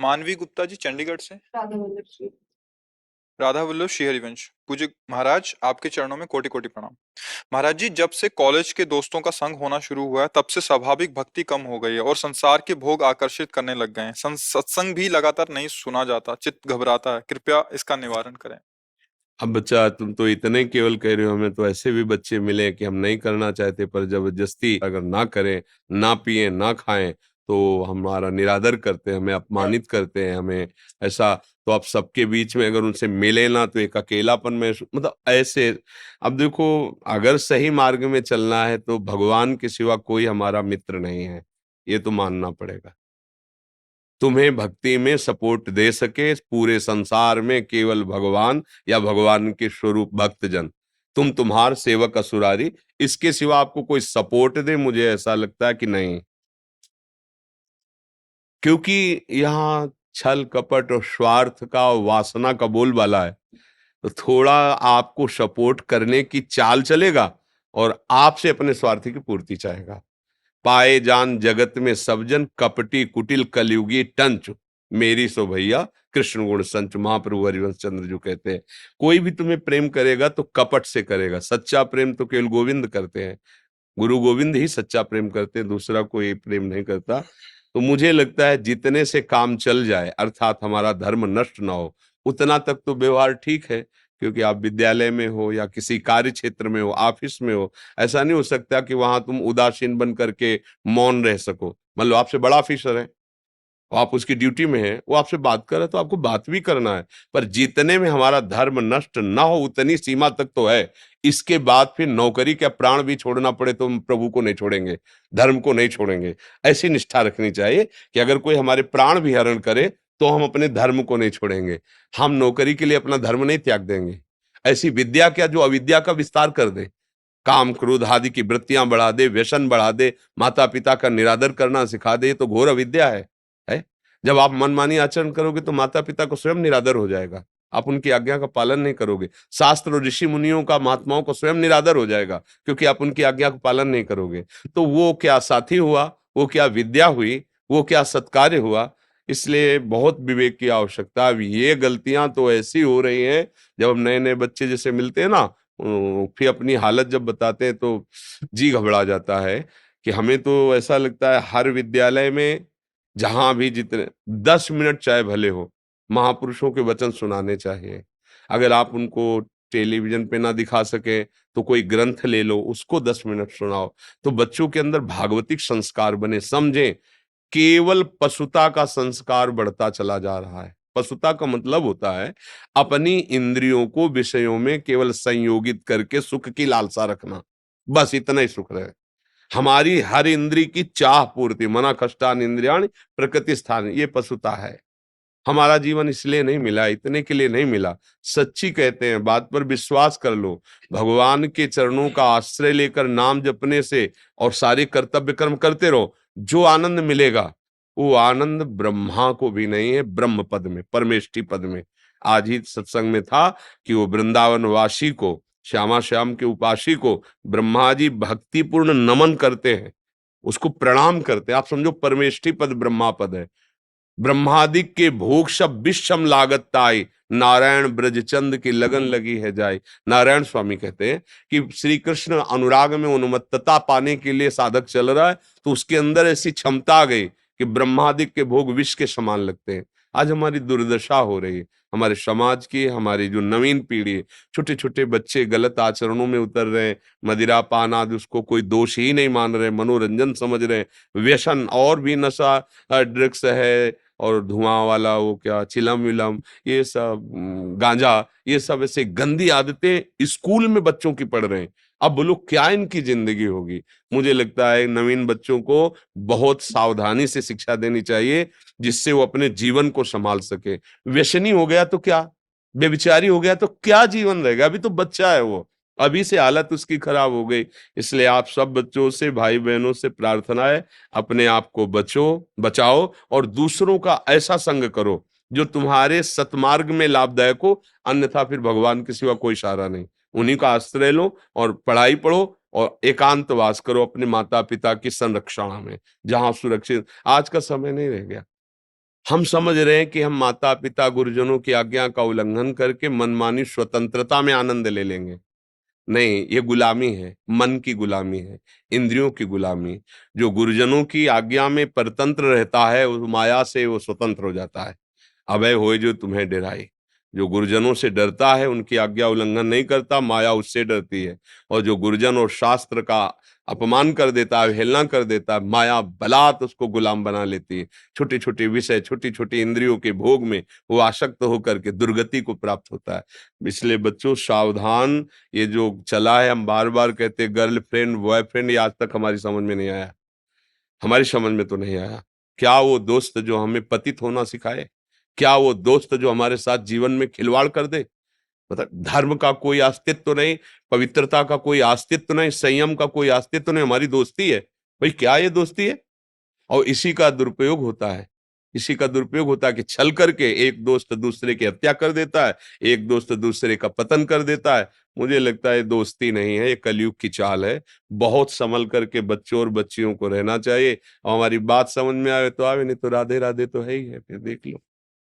मानवी गुप्ता जी चंडीगढ़ से। राधा वल्लभ जी। राधा वल्लभ श्री हरिवंश। पूज्य महाराज, आपके चरणों में कोटि कोटि प्रणाम। महाराज जी, जब से कॉलेज के दोस्तों का संग होना शुरू हुआ है तब से स्वाभाविक भक्ति कम हो गई है और संसार के भोग आकर्षित करने लग गए हैं। सत्संग भी लगातार नहीं सुना जाता, चित्त घबराता है। कृपया इसका निवारण करें। अब बच्चा, तुम तो इतने केवल कह रहे हो। हमें तो ऐसे भी बच्चे मिले कि हम नहीं करना चाहते, पर जबरदस्ती अगर ना करें, ना पिए, ना खाएं, तो हमारा निरादर करते हैं, हमें अपमानित करते हैं, हमें ऐसा। तो आप सबके बीच में अगर उनसे मिले ना तो एक अकेलापन में, मतलब ऐसे। अब देखो, अगर सही मार्ग में चलना है तो भगवान के सिवा कोई हमारा मित्र नहीं है, ये तो मानना पड़ेगा। तुम्हें भक्ति में सपोर्ट दे सके पूरे संसार में केवल भगवान या भगवान के स्वरूप भक्तजन। तुम्हार सेवक असुरारी, इसके सिवा आपको कोई सपोर्ट दे, मुझे ऐसा लगता है कि नहीं। क्योंकि यहाँ छल कपट और स्वार्थ का, वासना का बोलबाला है। तो थोड़ा आपको सपोर्ट करने की चाल चलेगा और आपसे अपने स्वार्थ की पूर्ति चाहेगा। पाए जान जगत में सब जन, कपटी कुटिल कलयुगी टंच, मेरी सो भैया कृष्ण गुण संच। महाप्रभु हरिवंश चंद्र जो कहते हैं, कोई भी तुम्हें प्रेम करेगा तो कपट से करेगा। सच्चा प्रेम तो केवल गोविंद करते हैं, गुरु गोविंद ही सच्चा प्रेम करते हैं, दूसरा कोई प्रेम नहीं करता। तो मुझे लगता है जितने से काम चल जाए, अर्थात हमारा धर्म नष्ट ना हो, उतना तक तो व्यवहार ठीक है। क्योंकि आप विद्यालय में हो या किसी कार्य क्षेत्र में हो, ऑफिस में हो, ऐसा नहीं हो सकता कि वहां तुम उदासीन बन करके मौन रह सको। मान लो आपसे बड़ा ऑफिसर है, आप उसकी ड्यूटी में है, वो आपसे बात कर रहा है तो आपको बात भी करना है, पर जितने में हमारा धर्म नष्ट ना हो उतनी सीमा तक तो है। इसके बाद फिर नौकरी का प्राण भी छोड़ना पड़े तो हम प्रभु को नहीं छोड़ेंगे, धर्म को नहीं छोड़ेंगे। ऐसी निष्ठा रखनी चाहिए कि अगर कोई हमारे प्राण भी हरण करे तो हम अपने धर्म को नहीं छोड़ेंगे। हम नौकरी के लिए अपना धर्म नहीं त्याग देंगे। ऐसी विद्या क्या जो अविद्या का विस्तार कर दे, काम क्रोध आदि की वृत्तियां बढ़ा दे, व्यसन बढ़ा दे, माता पिता का निरादर करना सिखा दे, तो घोर अविद्या है। जब आप मनमानी आचरण करोगे तो माता पिता को स्वयं निरादर हो जाएगा, आप उनकी आज्ञा का पालन नहीं करोगे। शास्त्र और ऋषि मुनियों का, महात्माओं को स्वयं निरादर हो जाएगा, क्योंकि आप उनकी आज्ञा का पालन नहीं करोगे। तो वो क्या साथी हुआ, वो क्या विद्या हुई, वो क्या सत्कार्य हुआ। इसलिए बहुत विवेक की आवश्यकता। अब ये गलतियां तो ऐसी हो रही हैं, जब हम नए नए बच्चे जैसे मिलते हैं ना, फिर अपनी हालत जब बताते हैं तो जी घबरा जाता है। कि हमें तो ऐसा लगता है हर विद्यालय में, जहां भी जितने 10 मिनट चाहे भले हो, महापुरुषों के वचन सुनाने चाहिए। अगर आप उनको टेलीविजन पे ना दिखा सके तो कोई ग्रंथ ले लो, उसको 10 मिनट सुनाओ, तो बच्चों के अंदर भागवतिक संस्कार बने। समझें, केवल पशुता का संस्कार बढ़ता चला जा रहा है। पशुता का मतलब होता है अपनी इंद्रियों को विषयों में केवल संयोगित करके सुख की लालसा रखना, बस इतना ही सुख रहे। हमारी हर इंद्री की चाह पूर्ति, मना कष्टान इंद्रियाण प्रकृति स्थान, ये पशुता है। हमारा जीवन इसलिए नहीं मिला, इतने के लिए नहीं मिला। सच्ची कहते हैं, बात पर विश्वास कर लो। भगवान के चरणों का आश्रय लेकर नाम जपने से और सारे कर्तव्य कर्म करते रहो, जो आनंद मिलेगा वो आनंद ब्रह्मा को भी नहीं है, ब्रह्म पद में, परमेष्टि पद में। आज ही सत्संग में था कि वो वृंदावन वासी को, श्यामा श्याम के उपासी को ब्रह्मा जी भक्तिपूर्ण नमन करते हैं, उसको प्रणाम करते हैं। आप समझो परमेष्टि पद ब्रह्मा पद है। ब्रह्मादिक के भोग सब विषम लागत ताई, नारायण ब्रजचंद की लगन लगी है जाय। नारायण स्वामी कहते हैं कि श्री कृष्ण अनुराग में उन्मत्तता पाने के लिए साधक चल रहा है, तो उसके अंदर ऐसी क्षमता आ गई कि ब्रह्मादिक के भोग विष के समान लगते हैं। आज हमारी दुर्दशा हो रही है, हमारे समाज की, हमारी जो नवीन पीढ़ी है, छोटे छोटे बच्चे गलत आचरणों में उतर रहे हैं। मदिरा पान आदि उसको कोई दोष ही नहीं मान रहे, मनोरंजन समझ रहे हैं। व्यसन और भी नशा, ड्रग्स है, और धुआं वाला वो क्या चिलम विलम, ये सब गांजा, ये सब ऐसे गंदी आदतें स्कूल में बच्चों की पढ़ रहे हैं। अब बोलो क्या इनकी जिंदगी होगी। मुझे लगता है नवीन बच्चों को बहुत सावधानी से शिक्षा देनी चाहिए, जिससे वो अपने जीवन को संभाल सके। व्यसनी हो गया तो क्या, बेविचारी हो गया तो क्या जीवन रहेगा। अभी तो बच्चा है वो, अभी से हालत उसकी खराब हो गई। इसलिए आप सब बच्चों से, भाई बहनों से प्रार्थना है, अपने आप को बचाओ और दूसरों का ऐसा संग करो जो तुम्हारे सतमार्ग में लाभदायक हो। अन्यथा फिर भगवान के सिवा कोई सहारा नहीं, उन्हीं का आश्रय लो और पढ़ाई पढ़ो और एकांतवास करो अपने माता पिता की संरक्षणा में, जहां सुरक्षित। आज का समय नहीं रह गया। हम समझ रहे हैं कि हम माता पिता गुरुजनों की आज्ञा का उल्लंघन करके मनमानी स्वतंत्रता में आनंद ले लेंगे। नहीं, ये गुलामी है, मन की गुलामी है, इंद्रियों की गुलामी। जो गुरुजनों की आज्ञा में परतंत्र रहता है, उस माया से वो स्वतंत्र हो जाता है। अभय होए जो तुम्हें डराए। जो गुरुजनों से डरता है, उनकी आज्ञा उल्लंघन नहीं करता, माया उससे डरती है। और जो गुरुजन और शास्त्र का अपमान कर देता है, अवहेलना कर देता है, माया बलात् उसको गुलाम बना लेती है। छोटे-छोटे विषय, छोटी-छोटी इंद्रियों के भोग में वो आसक्त होकर के दुर्गति को प्राप्त होता है। इसलिए बच्चों सावधान, ये जो चला है, हम बार-बार कहते हैं गर्लफ्रेंड, बॉयफ्रेंड, ये आज तक हमारी समझ में नहीं आया। हमारी समझ में तो नहीं आया। क्या वो दोस्त जो हमें पतित होना सिखाए? क्या वो दोस्त जो हमारे साथ जीवन में खिलवाड़ कर दे? मतलब धर्म का कोई अस्तित्व नहीं, पवित्रता का कोई अस्तित्व नहीं, संयम का कोई अस्तित्व नहीं, हमारी दोस्ती है। भाई क्या ये दोस्ती है? और इसी का दुरुपयोग होता है। इसी का दुरुपयोग होता है कि छल करके एक दोस्त दूसरे की हत्या कर देता है, एक दोस्त दूसरे का पतन कर देता है। मुझे लगता है दोस्ती नहीं है, ये कलयुग की चाल है। बहुत संभल करके बच्चों और बच्चियों को रहना चाहिए। और हमारी बात समझ में आए तो आवे, नहीं तो राधे राधे तो है ही है, फिर देख लो।